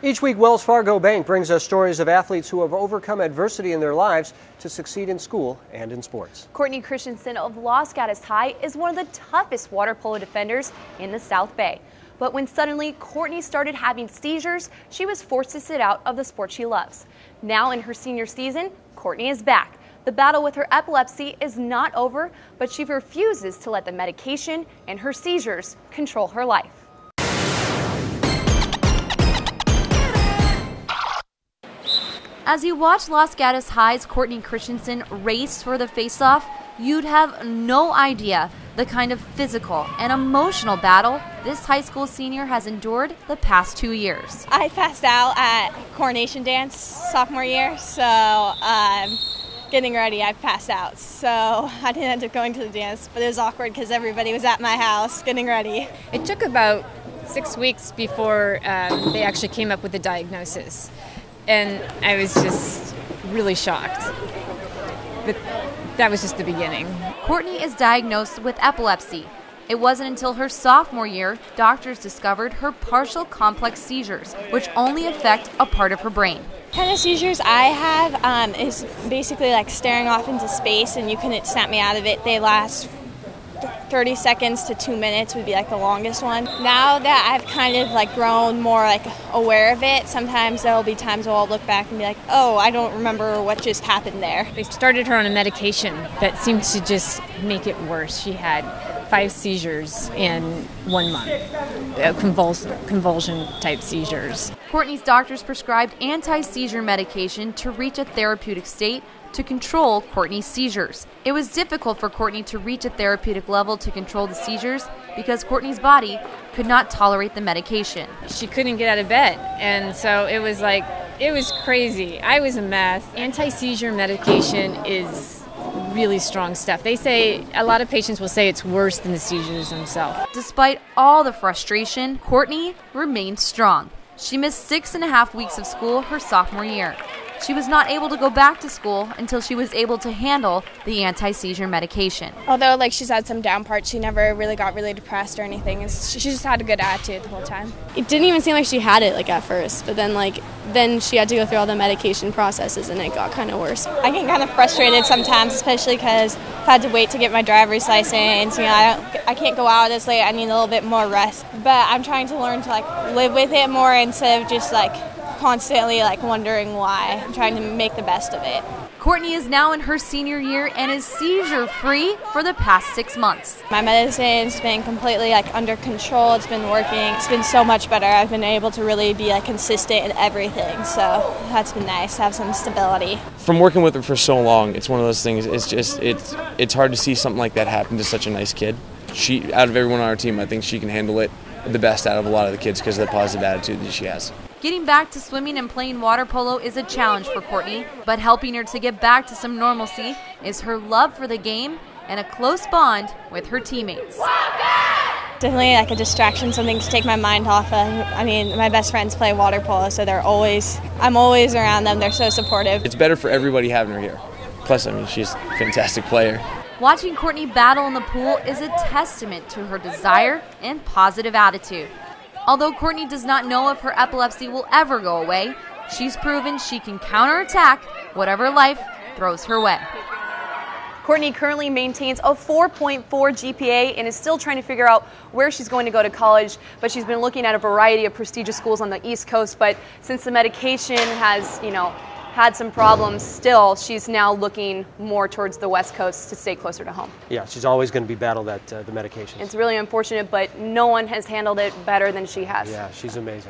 Each week, Wells Fargo Bank brings us stories of athletes who have overcome adversity in their lives to succeed in school and in sports. Courtney Christensen of Gatos High is one of the toughest water polo defenders in the South Bay. But when suddenly Courtney started having seizures, she was forced to sit out of the sport she loves. Now in her senior season, Courtney is back. The battle with her epilepsy is not over, but she refuses to let the medication and her seizures control her life. As you watch Los Gatos High's Courtney Christensen race for the faceoff, you'd have no idea the kind of physical and emotional battle this high school senior has endured the past 2 years. I passed out at coronation dance sophomore year, so getting ready, I passed out. So I didn't end up going to the dance, but it was awkward because everybody was at my house getting ready. It took about 6 weeks before they actually came up with the diagnosis. And I was just really shocked. But that was just the beginning. Courtney is diagnosed with epilepsy. It wasn't until her sophomore year doctors discovered her partial complex seizures, which only affect a part of her brain. Kind of seizures I have is basically like staring off into space, and you couldn't snap me out of it. They last 30 seconds to 2 minutes would be like the longest one. Now that I've kind of like grown more like aware of it, sometimes there'll be times where I'll look back and be like, oh, I don't remember what just happened there. They started her on a medication that seemed to just make it worse. She had 5 seizures in 1 month, convulsion type seizures. Courtney's doctors prescribed anti-seizure medication to reach a therapeutic state to control Courtney's seizures. It was difficult for Courtney to reach a therapeutic level to control the seizures because Courtney's body could not tolerate the medication. She couldn't get out of bed, and so it was crazy. I was a mess. Anti-seizure medication is really strong stuff. They say, a lot of patients will say it's worse than the seizures themselves. Despite all the frustration, Courtney remained strong. She missed 6.5 weeks of school her sophomore year. She was not able to go back to school until she was able to handle the anti-seizure medication. Although like she's had some down parts, she never really got really depressed or anything. She just had a good attitude the whole time. It didn't even seem like she had it like at first, but then she had to go through all the medication processes and it got kind of worse. I get kind of frustrated sometimes, especially because I've had to wait to get my driver's license. You know, I can't go out this late. I need a little bit more rest. But I'm trying to learn to like live with it more instead of just like constantly like wondering why. I'm trying to make the best of it. Courtney is now in her senior year and is seizure-free for the past 6 months. My medicine's been completely like under control. It's been working. It's been so much better. I've been able to really be like consistent in everything. So that's been nice to have some stability. From working with her for so long, it's one of those things. It's hard to see something like that happen to such a nice kid. She, out of everyone on our team, I think she can handle it the best out of a lot of the kids because of the positive attitude that she has. Getting back to swimming and playing water polo is a challenge for Courtney, but helping her to get back to some normalcy is her love for the game and a close bond with her teammates. Definitely like a distraction, something to take my mind off of. I mean, my best friends play water polo, so I'm always around them. They're so supportive. It's better for everybody having her here. Plus, I mean, she's a fantastic player. Watching Courtney battle in the pool is a testament to her desire and positive attitude. Although Courtney does not know if her epilepsy will ever go away, she's proven she can counterattack whatever life throws her way. Courtney currently maintains a 4.4 GPA and is still trying to figure out where she's going to go to college, but she's been looking at a variety of prestigious schools on the East Coast, but since the medication has, had some problems still, she's now looking more towards the West Coast to stay closer to home. Yeah, she's always going to be battled the medications. It's really unfortunate, but no one has handled it better than she has. Yeah, she's amazing.